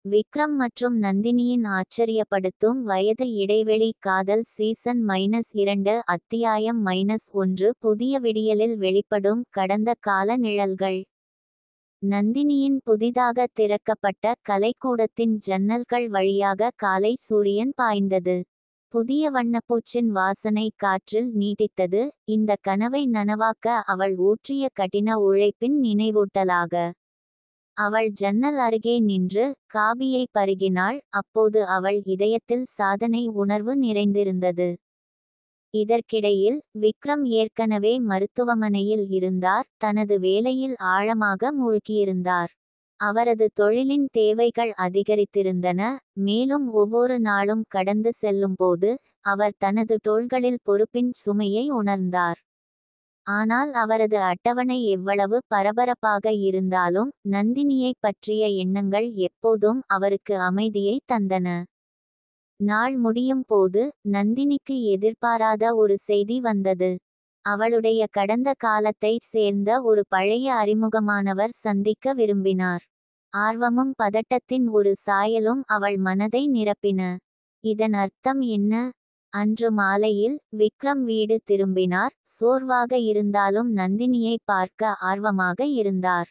விக்ரம் மற்றும் நந்தினியின் ஆச்சரியப்படுத்தும் வயது இடைவெளி காதல் சீசன் -2 அத்தியாயம் -1 புதிய விடியலில் வெளிப்படும் கடந்த கால நிழல்கள். நந்தினியின் புதிதாக திறக்கப்பட்ட கலைக்கூடத்தின் ஜன்னல்கள் வழியாக காலை சூரியன் பாய்ந்தது. புதிய வண்ணப்பூச்சின் வாசனை காற்றில் நீட்டித்தது, இந்த கனவை நனவாக்க அவள் ஊற்றிய கடின உழைப்பின் நினைவூட்டலாக. அவள் ஜன்னல் அருகே நின்று காபியை பருகினாள். அப்போது அவள் இதயத்தில் சாதனை உணர்வு நிறைந்திருந்தது. இதற்கிடையில் விக்ரம் ஏற்கனவே மருத்துவமனையில் இருந்தார். தனது வேலையில் ஆழமாக மூழ்கியிருந்தார். அவரது தொழிலின் தேவைகள் அதிகரித்திருந்தன. மேலும் ஒவ்வொரு நாளும் கடந்து செல்லும்போது அவர் தனது தோள்களில் பொறுப்பின் சுமையை உணர்ந்தார். ஆனால் அவரது அட்டவணை எவ்வளவு பரபரப்பாக இருந்தாலும் நந்தினியை பற்றிய எண்ணங்கள் எப்போதும் அவருக்கு அமைதியை தந்தன. நாள் முடியும் போது நந்தினிக்கு எதிர்பாராத ஒரு செய்தி வந்தது. அவளுடைய கடந்த காலத்தை சேர்ந்த ஒரு பழைய அறிமுகமானவர் சந்திக்க விரும்பினார். ஆர்வமும் பதட்டத்தின் ஒரு சாயலும் அவள் மனதை நிரப்பின. இதன் அர்த்தம் என்ன? அன்று மாலையில் விக்ரம் வீடு திரும்பினார். சோர்வாக இருந்தாலும் நந்தினியை பார்க்க ஆர்வமாக இருந்தார்.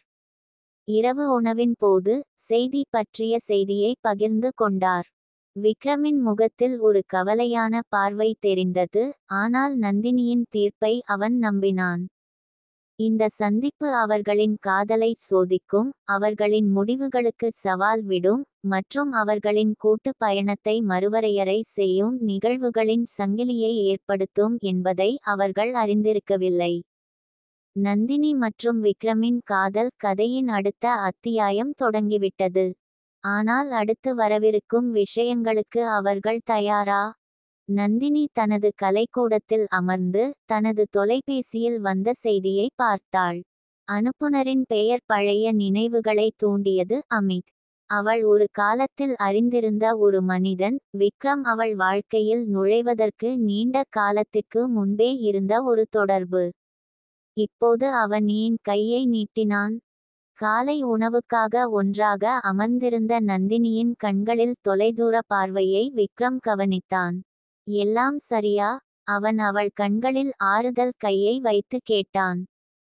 இரவு உணவின் போது செய்தி பற்றிய செய்தியை பகிர்ந்து கொண்டார். விக்ரமின் முகத்தில் ஒரு கவலையான பார்வை தெரிந்தது. ஆனால் நந்தினியின் தீர்ப்பை அவன் நம்பினான். இந்த சந்திப்பு அவர்களின் காதலை சோதிக்கும், அவர்களின் முடிவுகளுக்கு சவால் விடும், மற்றும் அவர்களின் கூட்டு பயணத்தை மறுவரையறை செய்யும் நிகழ்வுகளின் சங்கிலியை ஏற்படுத்தும் என்பதை அவர்கள் அறிந்திருக்கவில்லை. நந்தினி மற்றும் விக்ரமின் காதல் கதையின் அடுத்த அத்தியாயம் தொடங்கிவிட்டது. ஆனால் அடுத்து வரவிருக்கும் விஷயங்களுக்கு அவர்கள் தயாரா? நந்தினி தனது கலைக்கூடத்தில் அமர்ந்து தனது தொலைபேசியில் வந்த செய்தியை பார்த்தாள். அனுப்புனரின் பெயர் பழைய நினைவுகளை தூண்டியது. அமித். அவள் ஒரு காலத்தில் அறிந்திருந்த ஒரு மனிதன். விக்ரம் அவள் வாழ்க்கையில் நுழைவதற்கு நீண்ட காலத்திற்கு முன்பே இருந்த ஒரு தொடர்பு. இப்போது அவன் ஏன் கையை நீட்டினான்? காலை உணவுக்காக ஒன்றாக அமர்ந்திருந்த நந்தினியின் கண்களில் தொலைதூர பார்வையை விக்ரம் கவனித்தான். எல்லாம் சரியா? அவன் அவள் கண்களில் ஆறுதல் கையை வைத்து கேட்டான்.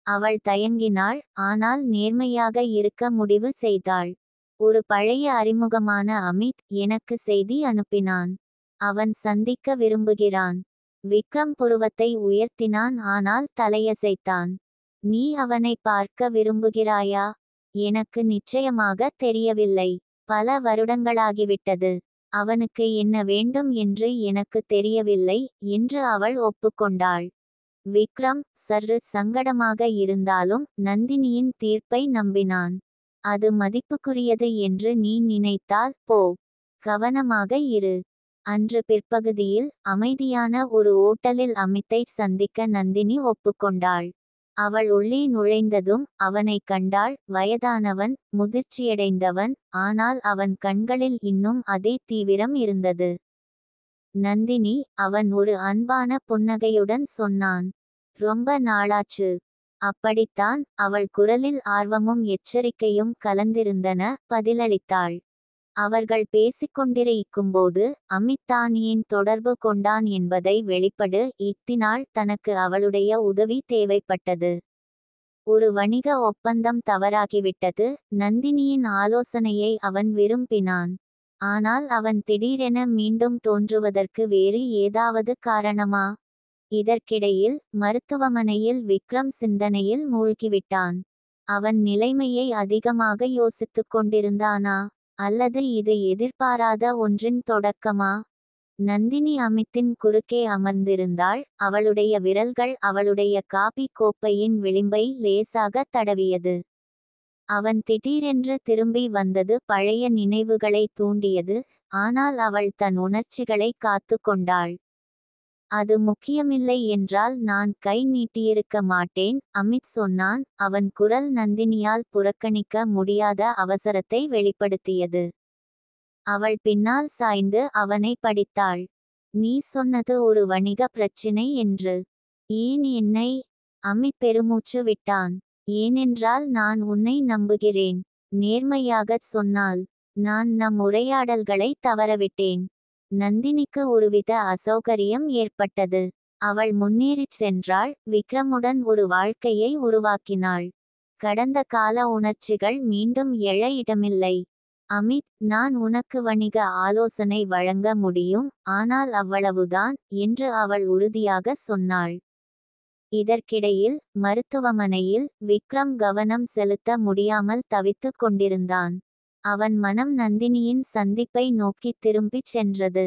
அவள் தயங்கினாள், ஆனால் நேர்மையாக இருக்க முடிவு செய்தாள். ஒரு பழைய அறிமுகமான அமித் எனக்கு செய்தி அனுப்பினான். அவன் சந்திக்க விரும்புகிறான். விக்ரம் புருவத்தை உயர்த்தினான், ஆனால் தலையசைத்தான். நீ அவனை பார்க்க விரும்புகிறாயா? எனக்கு நிச்சயமாக தெரியவில்லை. பல வருடங்களாகிவிட்டது. அவனுக்கு என்ன வேண்டும் என்று எனக்கு தெரியவில்லை என்று அவள் ஒப்புக்கொண்டாள். விக்ரம் சற்று சங்கடமாக இருந்தாலும் நந்தினியின் தீர்ப்பை நம்பினான். அது மதிப்புக்குரியது என்று நீ நினைத்தால் போ. கவனமாக இரு. அன்று பிற்பகுதியில் அமைதியான ஒரு ஓட்டலில் அமித்தை சந்திக்க நந்தினி ஒப்புக்கொண்டாள். அவள் உள்ளே நுழைந்ததும் அவனை கண்டாள். வயதானவன், முதிர்ச்சியடைந்தவன், ஆனால் அவன் கண்களில் இன்னும் அதே தீவிரம் இருந்தது. நந்தினி, அவன் ஒரு அன்பான புன்னகையுடன் சொன்னான். ரொம்ப நாளாச்சு. அப்படித்தான். அவள் குரலில் ஆர்வமும் எச்சரிக்கையும் கலந்திருந்தன. பதிலளித்தாள். அவர்கள் பேசிக்கொண்டிருக்கும்போது அமித் தான் ஏன் தொடர்பு கொண்டான் என்பதை வெளிப்படு. இத்தினால் தனக்கு அவளுடைய உதவி தேவைப்பட்டது. ஒரு வணிக ஒப்பந்தம் தவறாகிவிட்டது. நந்தினியின் ஆலோசனையை அவன் விரும்பினான். ஆனால் அவன் திடீரென மீண்டும் தோன்றுவதற்கு வேறு ஏதாவது காரணமா? இதற்கிடையில் மருத்துவமனையில் விக்ரம் சிந்தனையில் மூழ்கிவிட்டான். அவன் நிலைமையை அதிகமாக யோசித்துக் கொண்டிருந்தானா? அல்லது இது எதிர்பாராத ஒன்றின் தொடக்கமா? நந்தினி அமித்தின் குறுக்கே அமர்ந்திருந்தாள். அவளுடைய விரல்கள் அவளுடைய காபி கோப்பையின் விளிம்பை லேசாக தடவியது. அவன் திடீரென்று திரும்பி வந்தது பழைய நினைவுகளை தூண்டியது. ஆனால் அவள் தன் உணர்ச்சிகளை காத்து கொண்டாள். அது முக்கியமில்லை என்றால் நான் கை நீட்டியிருக்க மாட்டேன், அமித் சொன்னான். அவன் குரல் நந்தினியால் புறக்கணிக்க முடியாத அவசரத்தை வெளிப்படுத்தியது. அவள் பின்னால் சாய்ந்து அவனை படித்தாள். நீ சொன்னது ஒரு வணிக பிரச்சினை என்று. ஏன் என்னை? அமித் பெருமூச்சு விட்டான். ஏனென்றால் நான் உன்னை நம்புகிறேன். நேர்மையாகச் சொன்னால். நான் நம் உரையாடல்களை தவறவிட்டேன். நந்தினிக்கு ஒருவித அசௌகரியம் ஏற்பட்டது. அவள் முன்னேறிச் சென்றாள். விக்ரமுடன் ஒரு வாழ்க்கையை உருவாக்கினாள். கடந்த கால உணர்ச்சிகள் மீண்டும் எழ இடமில்லை. அமித், நான் உனக்கு வணிக ஆலோசனை வழங்க முடியும், ஆனால் அவ்வளவுதான் என்று அவள் உறுதியாக சொன்னாள். இதற்கிடையில் மருத்துவமனையில் விக்ரம் கவனம் செலுத்த முடியாமல் தவித்துக் கொண்டிருந்தான். அவன் மனம் நந்தினியின் சந்திப்பை நோக்கி திரும்பிச் சென்றது.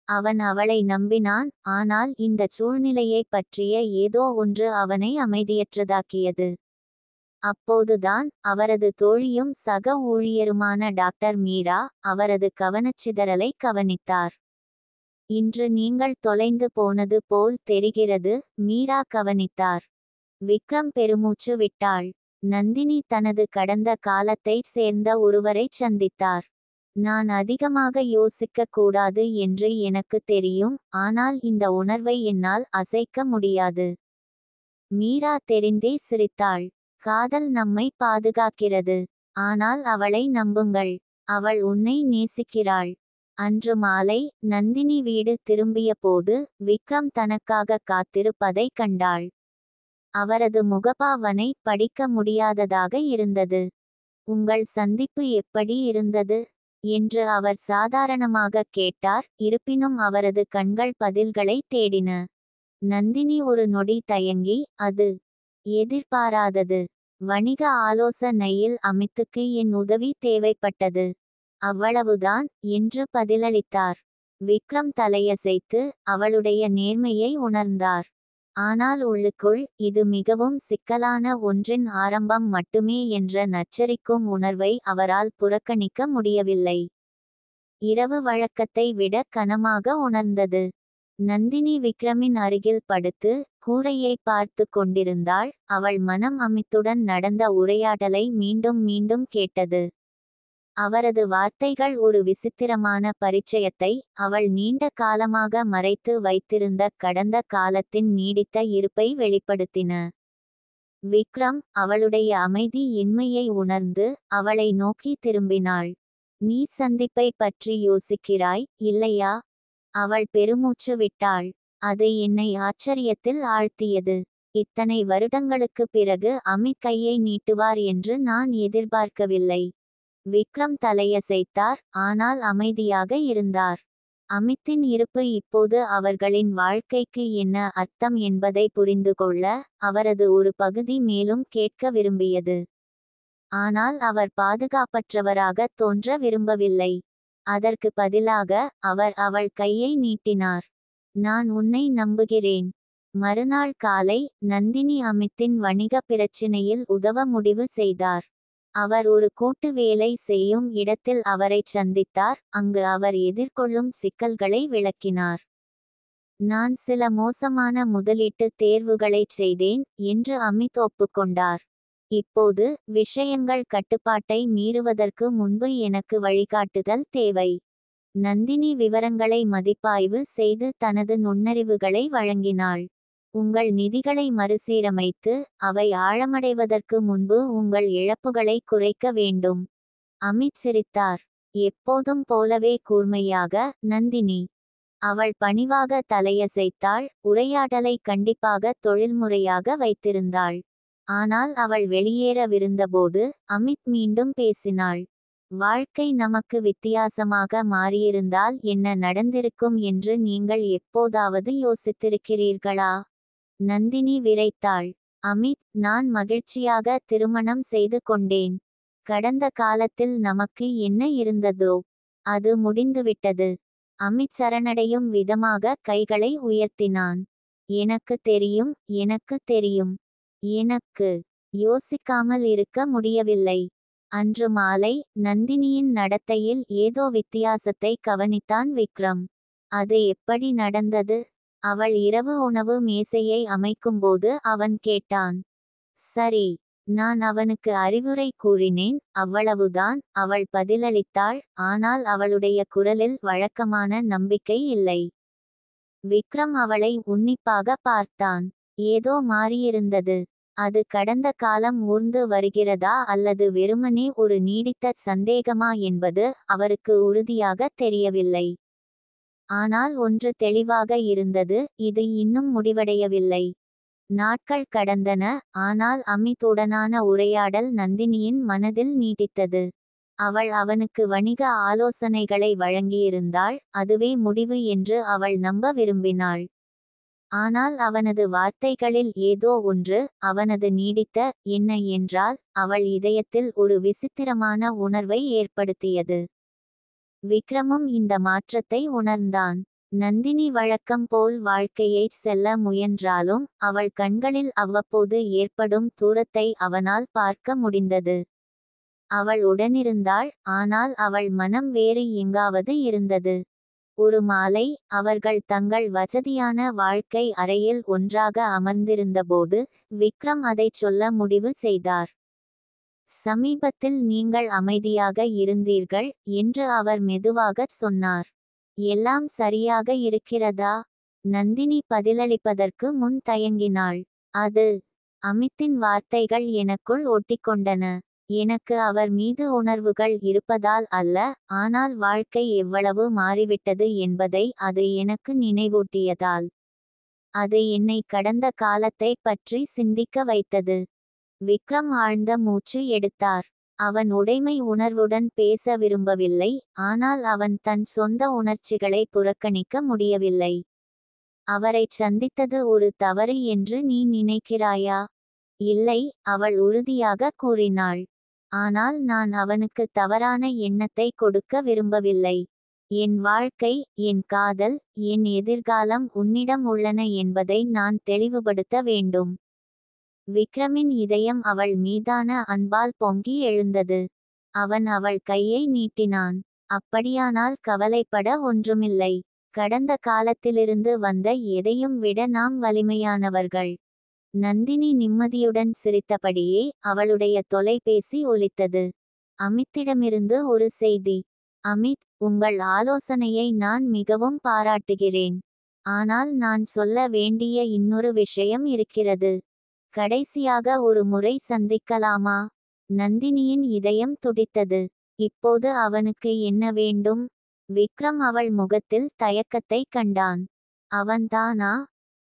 அவன் அவளை நம்பினான், ஆனால் இந்த சூழ்நிலையை பற்றிய ஏதோ ஒன்று அவனை அமைதியற்றதாக்கியது. அப்போதுதான் அவரது தோழியும் சக ஊழியருமான டாக்டர் மீரா அவரது கவனச்சிதறலை கவனித்தார். இன்று நீங்கள் தொலைந்து போனது போல் தெரிகிறது, மீரா கவனித்தார். விக்ரம் பெருமூச்சு விட்டாள். நந்தினி தனது கடந்த காலத்தைச் சேர்ந்த ஒருவரைச் சந்தித்தார். நான் அதிகமாக யோசிக்க கூடாது என்று எனக்கு தெரியும், ஆனால் இந்த உணர்வை என்னால் அசைக்க முடியாது. மீரா தெரிந்தே சிரித்தாள். காதல் நம்மை பாதுகாக்கிறது, ஆனால் அவளை நம்புங்கள். அவள் உன்னை நேசிக்கிறாள். அன்று மாலை நந்தினி வீடு திரும்பிய போது விக்ரம் தனக்காக காத்திருப்பதை கண்டாள். அவரது முகபாவனை படிக்க முடியாததாக இருந்தது. உங்கள் சந்திப்பு எப்படி இருந்தது என்று அவர் சாதாரணமாக கேட்டார். இருப்பினும் அவரது கண்கள் பதில்களை தேடின. நந்தினி ஒரு நொடி தயங்கி, அது எதிர்பாராதது. வணிக ஆலோசனையில் அமித்துக்கு என் உதவி தேவைப்பட்டது, அவ்வளவுதான் என்று பதிலளித்தார். விக்ரம் தலையசைத்து அவளுடைய நேர்மையை உணர்ந்தார். ஆனால் உள்ளுக்குள் இது மிகவும் சிக்கலான ஒன்றின் ஆரம்பம் மட்டுமே என்ற நச்சரிக்கும் உணர்வை அவரால் புறக்கணிக்க முடியவில்லை. இரவு வழக்கத்தை விட கனமாக உணர்ந்தது. நந்தினி விக்ரமின் அருகில் படுத்து கூரையை பார்த்து கொண்டிருந்தாள். அவள் மனம் அமித்துடன் நடந்த உரையாடலை மீண்டும் மீண்டும் கேட்டது. அவரது வார்த்தைகள் ஒரு விசித்திரமான பரிச்சயத்தை, அவள் நீண்ட காலமாக மறைத்து வைத்திருந்த கடந்த காலத்தின் நீடித்த இருப்பை வெளிப்படுத்தின. விக்ரம் அவளுடைய அமைதி இன்மையை உணர்ந்து அவளை நோக்கி திரும்பினாள். நீ சந்திப்பை பற்றி யோசிக்கிறாய், இல்லையா? அவள் பெருமூச்சு விட்டாள். அது என்னை ஆச்சரியத்தில் ஆழ்த்தியது. இத்தனை வருடங்களுக்குப் பிறகு அமித் கையை நீட்டுவார் என்று நான் எதிர்பார்க்கவில்லை. விக்ரம் தலையசைத்தார், ஆனால் அமைதியாக இருந்தார். அமித்தின் இருப்பு இப்போது அவர்களின் வாழ்க்கைக்கு என்ன அர்த்தம் என்பதை புரிந்து கொள்ள அவரது ஒரு பகுதி மேலும் கேட்க விரும்பியது. ஆனால் அவர் பாதுகாப்பற்றவராக தோன்ற விரும்பவில்லை. அதற்கு பதிலாக அவர் அவள் கையை நீட்டினார். நான் உன்னை நம்புகிறேன். மறுநாள் காலை நந்தினி அமித்தின் வணிக பிரச்சினையில் உதவ முடிவு செய்தார். அவர் ஒரு கூட்டு வேலை செய்யும் இடத்தில் அவரைச் சந்தித்தார். அங்கு அவர் எதிர்கொள்ளும் சிக்கல்களை விளக்கினார். நான் சில மோசமான முதலீட்டு தேர்வுகளைச் செய்தேன் என்று அமித் ஒப்புக்கொண்டார். இப்போது விஷயங்கள் கட்டுப்பாட்டை மீறுவதற்கு முன்பு எனக்கு வழிகாட்டுதல் தேவை. நந்தினி விவரங்களை மதிப்பாய்வு செய்து தனது நுண்ணறிவுகளை வழங்கினாள். உங்கள் நிதிகளை மறுசீரமைத்து அவை ஆழமடைவதற்கு முன்பு உங்கள் இழப்புகளை குறைக்க வேண்டும். அமித் சிரித்தார். எப்போதும் போலவே கூர்மையாக, நந்தினி. அவள் பணிவாக தலையசைத்தாள். உரையாடலை கண்டிப்பாக தொழில்முறையாக வைத்திருந்தாள். ஆனால் அவள் வெளியேறவிருந்தபோது அமித் மீண்டும் பேசினாள். வாழ்க்கை நமக்கு வித்தியாசமாக மாறியிருந்தால் என்ன நடந்திருக்கும் என்று நீங்கள் எப்போதாவது யோசித்திருக்கிறீர்களா? நந்தினி விரைத்தாள். அமித், நான் மகிழ்ச்சியாக திருமணம் செய்து கொண்டேன். கடந்த காலத்தில் நமக்கு என்ன இருந்ததோ அது முடிந்துவிட்டது. அமித் சரணடையும் விதமாக கைகளை உயர்த்தினான். எனக்கு தெரியும், எனக்கு தெரியும். எனக்கு யோசிக்காமல் இருக்க முடியவில்லை. அன்று மாலை நந்தினியின் நடத்தையில் ஏதோ வித்தியாசத்தை கவனித்தான் விக்ரம். அது எப்படி நடந்தது? அவள் இரவு உணவு மேசையை அமைக்கும்போது அவன் கேட்டான். சரி, நான் அவனுக்கு அறிவுரை கூறினேன், அவ்வளவுதான். அவள் பதிலளித்தாள், ஆனால் அவளுடைய குரலில் வழக்கமான நம்பிக்கை இல்லை. விக்ரம் அவளை உன்னிப்பாக பார்த்தான். ஏதோ மாறியிருந்தது. அது கடந்த காலம் ஊர்ந்து வருகிறதா அல்லது வெறுமனே ஒரு நீடித்த சந்தேகமா என்பது அவருக்கு உறுதியாக தெரியவில்லை. ஆனால் ஒன்று தெளிவாக இருந்தது, இது இன்னும் முடிவடையவில்லை. நாட்கள் கடந்தன, ஆனால் அமித்துடனான உரையாடல் நந்தினியின் மனதில் நீடித்தது. அவள் அவனுக்கு வணிக ஆலோசனைகளை வழங்கியிருந்தாள், அதுவே முடிவு என்று அவள் நம்ப விரும்பினாள். ஆனால் அவனது வார்த்தைகளில் ஏதோ ஒன்று, அவனது நீடித்த என்ன என்றால், அவள் இதயத்தில் ஒரு விசித்திரமான உணர்வை ஏற்படுத்தியது. விக்ரமும் இந்த மாற்றத்தை உணர்ந்தான். நந்தினி வழக்கம் போல் வாழ்க்கையைச் செல்ல முயன்றாலும் அவள் கண்களில் அவ்வப்போது ஏற்படும் தூரத்தை அவனால் பார்க்க முடிந்தது. அவள் உடனிருந்தாள், ஆனால் அவள் மனம் வேறு எங்காவது இருந்தது. ஒரு மாலை, அவர்கள் தங்கள் வசதியான வாழ்க்கை அறையில் ஒன்றாக அமர்ந்திருந்தபோது விக்ரம் அதைச் சொல்ல முடிவு செய்தார். சமீபத்தில் நீங்கள் அமைதியாக இருந்தீர்கள் என்று அவர் மெதுவாகச் சொன்னார். எல்லாம் சரியாக இருக்கிறதா? நந்தினி பதிலளிப்பதற்கு முன் தயங்கினாள். அது அமித்தின் வார்த்தைகள் எனக்குள் ஒட்டிக்கொண்டன. எனக்கு அவர் மீது உணர்வுகள் இருப்பதால் அல்ல, ஆனால் வாழ்க்கை எவ்வளவு மாறிவிட்டது என்பதை அது எனக்கு நினைவூட்டியதால். அது என்னை கடந்த காலத்தை பற்றி சிந்திக்க வைத்தது. விக்ரம் ஆழ்ந்த மூச்சு எடுத்தார். அவன் உடைமை உணர்வுடன் பேச விரும்பவில்லை, ஆனால் அவன் தன் சொந்த உணர்ச்சிகளை புறக்கணிக்க முடியவில்லை. அவரைச் சந்தித்தது ஒரு தவறு என்று நீ நினைக்கிறாயா? இல்லை, அவள் உறுதியாக கூறினாள். ஆனால் நான் அவனுக்கு தவறான எண்ணத்தை கொடுக்க விரும்பவில்லை. என் வாழ்க்கை, என் காதல், என் எதிர்காலம் உன்னிடம் உள்ளன என்பதை நான் தெளிவுபடுத்த வேண்டும். விக்ரமின் இதயம் அவள் மீதான அன்பால் பொங்கி எழுந்தது. அவன் அவள் கையை நீட்டினான். அப்படியானால் கவலைப்பட ஒன்றுமில்லை. கடந்த காலத்திலிருந்து வந்த எதையும் விட நாம் வலிமையானவர்கள். நந்தினி நிம்மதியுடன் சிரித்தபடியே அவளுடைய தொலைபேசி ஒலித்தது. அமித்திடமிருந்து ஒரு செய்தி. அமித், உங்கள் ஆலோசனையை நான் மிகவும் பாராட்டுகிறேன். ஆனால் நான் சொல்ல வேண்டிய இன்னொரு விஷயம் இருக்கிறது. கடைசியாக ஒரு முறை சந்திக்கலாமா? நந்தினியின் இதயம் துடித்தது. இப்போது அவனுக்கு என்ன வேண்டும்? விக்ரம் அவள் முகத்தில் தயக்கத்தை கண்டான். அவன்தானா?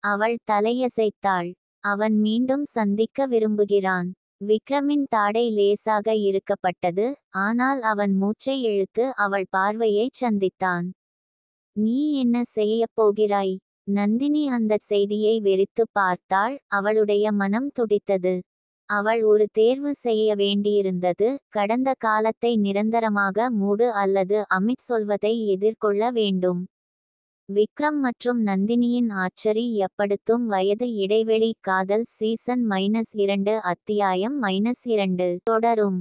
அவள் தலையசைத்தாள். அவன் மீண்டும் சந்திக்க விரும்புகிறான். விக்ரமின் தாடை லேசாக இறுக்கப்பட்டது, ஆனால் அவன் மூச்சை இழுத்து அவள் பார்வையைச் சந்தித்தான். நீ என்ன செய்யப் போகிறாய்? நந்தினி அந்தச் செய்தியை வெறித்துப் பார்த்தாள். அவளுடைய மனம் துடித்தது. அவள் ஒரு தேர்வு செய்ய வேண்டியிருந்தது. கடந்த காலத்தை நிரந்தரமாக மூடு அல்லது அமித் சொல்வதை எதிர்கொள்ள வேண்டும். விக்ரம் மற்றும் நந்தினியின் ஆச்சரியப்படுத்தும் வயது இடைவெளி. காதல் சீசன் -2 அத்தியாயம் -2 தொடரும்.